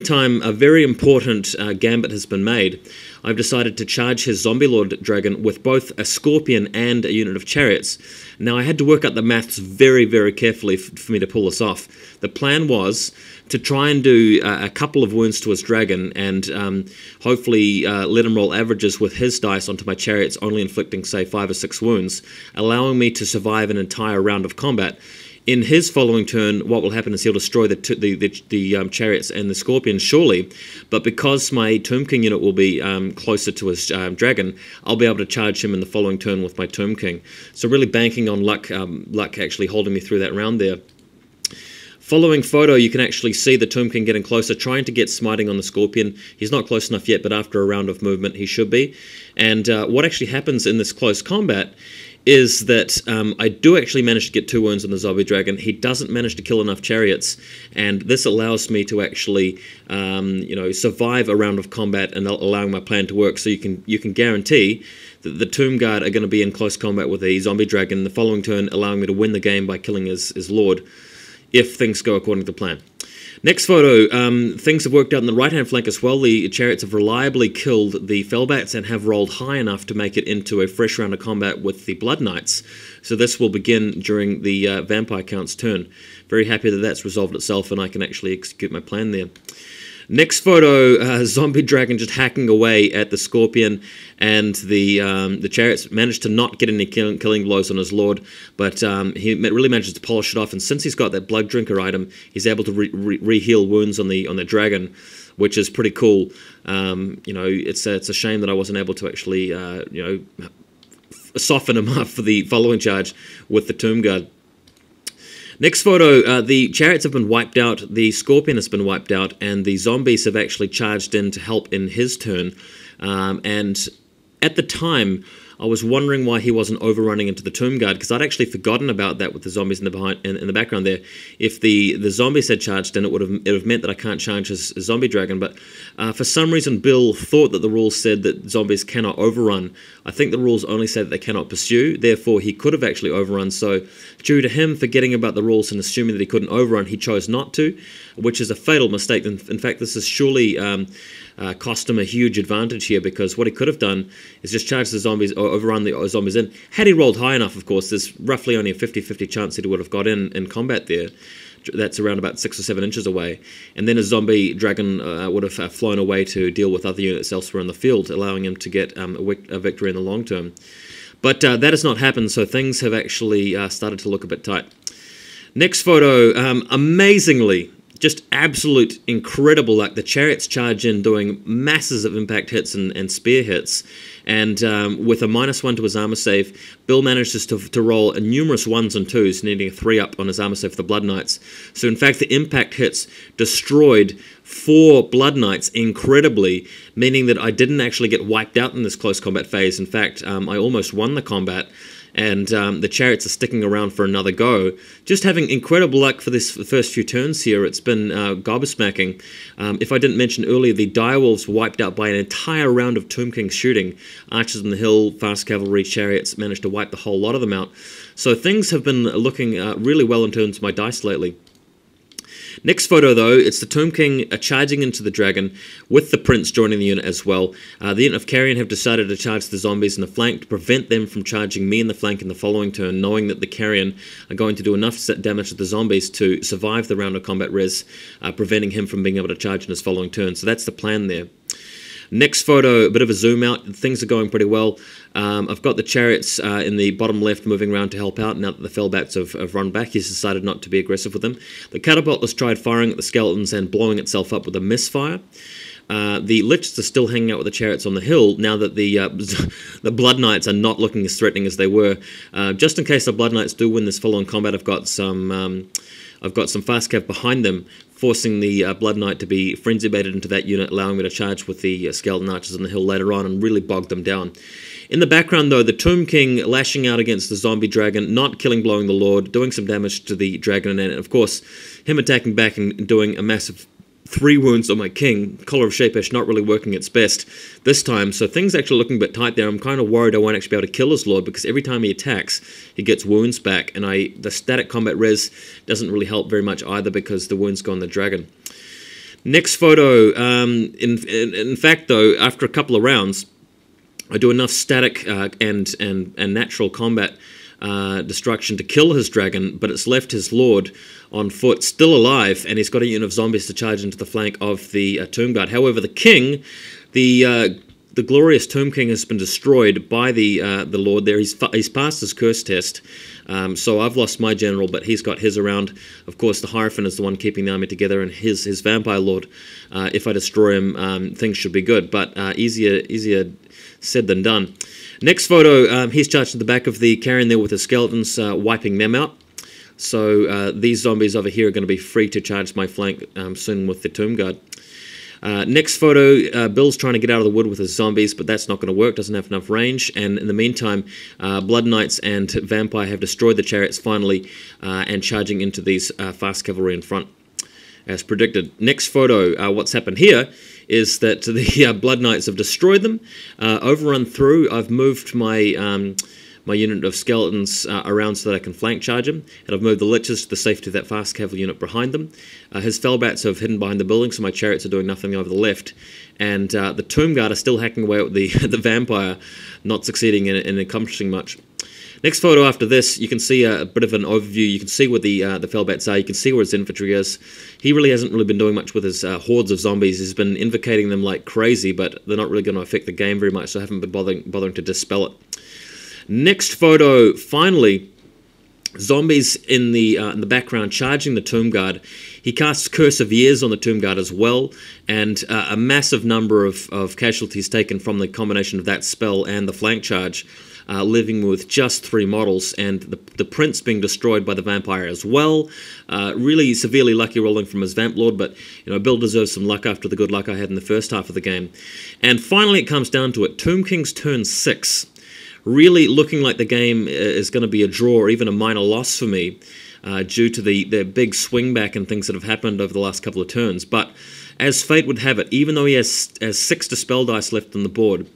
Time a very important gambit has been made. I've decided to charge his Zombie Lord Dragon with both a Scorpion and a unit of chariots. Now, I had to work out the maths very, very carefully for me to pull this off. The plan was to try and do a couple of wounds to his dragon and hopefully let him roll averages with his dice onto my chariots, only inflicting, say, 5 or 6 wounds, allowing me to survive an entire round of combat. In his following turn, what will happen is he'll destroy the chariots and the scorpions, surely. But because my Tomb King unit will be closer to his dragon, I'll be able to charge him in the following turn with my Tomb King. So really banking on luck actually holding me through that round there. Following photo, you can actually see the Tomb King getting closer, trying to get smiting on the Scorpion. He's not close enough yet, but after a round of movement, he should be. And what actually happens in this close combat is that I do actually manage to get 2 wounds on the Zombie Dragon. He doesn't manage to kill enough chariots, and this allows me to actually, survive a round of combat and allowing my plan to work. So you can guarantee that the Tomb Guard are going to be in close combat with the Zombie Dragon the following turn, allowing me to win the game by killing his Lord, if things go according to plan. Next photo, things have worked out in the right-hand flank as well. The chariots have reliably killed the Fellbats and have rolled high enough to make it into a fresh round of combat with the Blood Knights. So this will begin during the Vampire Count's turn. Very happy that that's resolved itself and I can actually execute my plan there. Next photo, Zombie Dragon just hacking away at the Scorpion, and the chariots managed to not get any killing blows on his Lord, but he really manages to polish it off, and since he's got that Blood Drinker item, he's able to re-heal wounds on the dragon, which is pretty cool. It's a shame that I wasn't able to actually soften him up for the following charge with the Tomb Guard. Next photo, the chariots have been wiped out, the Scorpion has been wiped out, and the zombies have actually charged in to help in his turn. And at the time, I was wondering why he wasn't overrunning into the Tomb Guard, because I'd actually forgotten about that with the zombies in the background there. If the zombies had charged in, it would have meant that I can't charge his Zombie Dragon, but for some reason Bill thought that the rules said that zombies cannot overrun. I think the rules only say that they cannot pursue, therefore he could have actually overrun, so due to him forgetting about the rules and assuming that he couldn't overrun, he chose not to, which is a fatal mistake. In fact, this is surely cost him a huge advantage here, because what he could have done is just charge the zombies or overrun the zombies in. Had he rolled high enough, of course, there's roughly only a 50-50 chance that he would have got in combat there. That's around about 6 or 7 inches away. And then a Zombie Dragon would have flown away to deal with other units elsewhere in the field, allowing him to get a victory in the long term. But that has not happened, so things have actually started to look a bit tight. Next photo, amazingly, just absolute incredible luck. The chariots charge in doing masses of impact hits and spear hits. And with a -1 to his armor save, Bill manages to roll numerous 1s and 2s, needing a 3-up on his armor save for the Blood Knights. So in fact, the impact hits destroyed 4 Blood Knights incredibly, meaning that I didn't actually get wiped out in this close combat phase. In fact, I almost won the combat. And the chariots are sticking around for another go. Just having incredible luck for this first few turns here. It's been gobsmacking. If I didn't mention earlier, the Direwolves were wiped out by an entire round of Tomb King shooting. Archers on the hill, fast cavalry, chariots managed to wipe the whole lot of them out. So things have been looking really well in terms of my dice lately. Next photo, though, it's the Tomb King charging into the dragon with the Prince joining the unit as well. The unit of Carrion have decided to charge the zombies in the flank to prevent them from charging me in the flank in the following turn, knowing that the Carrion are going to do enough damage to the zombies to survive the round of combat res, preventing him from being able to charge in his following turn. So that's the plan there. Next photo, a bit of a zoom out. Things are going pretty well. I've got the chariots in the bottom left moving around to help out. Now that the Fellbats have run back, he's decided not to be aggressive with them. The catapult has tried firing at the skeletons and blowing itself up with a misfire. The Liches are still hanging out with the chariots on the hill now that the Blood Knights are not looking as threatening as they were. Just in case the Blood Knights do win this following combat, I've got some fast cav behind them, forcing the Blood Knight to be frenzy baited into that unit, allowing me to charge with the skeleton archers on the hill later on and really bog them down. In the background, though, the Tomb King lashing out against the Zombie Dragon, not killing, blowing the Lord, doing some damage to the Dragon, and of course, him attacking back and doing a massive 3 wounds on my King. Collar of Shapesh not really working its best this time, so things actually looking a bit tight there. I'm kind of worried I won't actually be able to kill his Lord, because every time he attacks, he gets wounds back, and the static combat res doesn't really help very much either, because the wounds go on the Dragon. Next photo, in fact, though, after a couple of rounds, I do enough static and natural combat destruction to kill his dragon, but it's left his lord on foot, still alive, and he's got a unit of zombies to charge into the flank of the Tomb Guard. However, the king, the glorious Tomb King, has been destroyed by the lord there. He's passed his curse test, so I've lost my general, but he's got his around. Of course, the Hierophant is the one keeping the army together, and his vampire lord, if I destroy him, things should be good, but easier said than done. Next photo, he's charged to the back of the carrion there with his skeletons, wiping them out. So these zombies over here are going to be free to charge my flank soon with the Tomb Guard. Next photo, Bill's trying to get out of the wood with his zombies, but that's not going to work, doesn't have enough range, and in the meantime, Blood Knights and Vampire have destroyed the chariots finally, and charging into these fast cavalry in front, as predicted. Next photo, what's happened here is that the Blood Knights have destroyed them, overrun through. I've moved my my unit of skeletons around so that I can flank charge him, and I've moved the liches to the safety of that fast cavalry unit behind them. His fellbats have hidden behind the building, so my chariots are doing nothing over the left, and the Tomb Guard are still hacking away at the vampire, not succeeding in accomplishing much. Next photo after this, you can see a bit of an overview. You can see where the fellbats are. You can see where his infantry is. He really hasn't been doing much with his hordes of zombies. He's been invocating them like crazy, but they're not really going to affect the game very much, so I haven't been bothering to dispel it. Next photo, finally, zombies in the background charging the Tomb Guard. He casts Curse of Years on the Tomb Guard as well, and a massive number of casualties taken from the combination of that spell and the flank charge, living with just 3 models, and the prince being destroyed by the vampire as well. Really severely lucky rolling from his Vamp Lord, but Bill deserves some luck after the good luck I had in the first half of the game. And finally, it comes down to it. Tomb King's turn 6. Really looking like the game is going to be a draw or even a minor loss for me, due to the big swing back and things that have happened over the last couple of turns. But as fate would have it, even though he has 6 dispel dice left on the board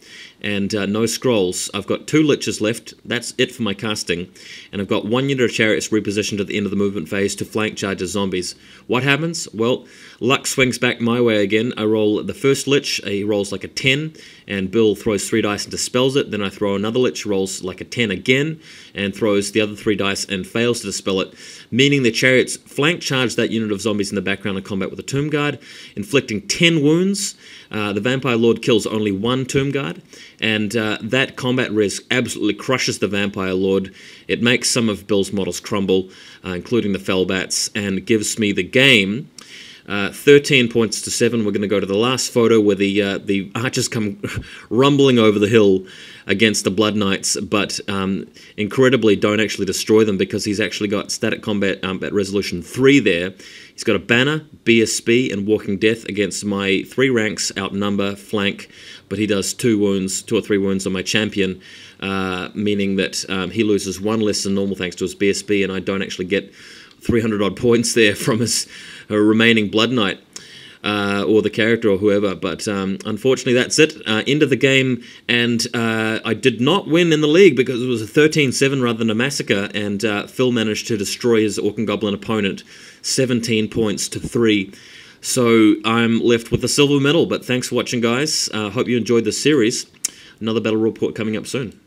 and no scrolls, I've got 2 liches left. That's it for my casting, and I've got 1 unit of chariots repositioned at the end of the movement phase to flank charge his zombies. What happens? Well, luck swings back my way again. I roll the first lich, he rolls like a 10, and Bill throws 3 dice and dispels it. Then I throw another lich, rolls like a 10 again, and throws the other 3 dice and fails to dispel it, meaning the chariots flank charge that unit of zombies in the background in combat with the Tomb Guard, inflicting 10 wounds. The Vampire Lord kills only 1 Tomb Guard, and that combat risk absolutely crushes the Vampire Lord. It makes some of Bill's models crumble, including the Fellbats, and gives me the game 13 points to 7. We're going to go to the last photo where the archers come rumbling over the hill against the Blood Knights, but incredibly don't actually destroy them because he's actually got static combat at resolution 3 there. He's got a banner, BSB, and Walking Death against my 3 ranks, outnumber, flank, but he does 2 or 3 wounds on my champion, meaning that he loses 1 less than normal thanks to his BSB, and I don't actually get 300 odd points there from his remaining Blood Knight, or the character or whoever, but unfortunately that's it. End of the game, and I did not win in the league because it was a 13-7 rather than a massacre, and Phil managed to destroy his Orc and Goblin opponent 17 points to 3. So I'm left with a silver medal, but thanks for watching, guys. Hope you enjoyed this series. Another battle report coming up soon.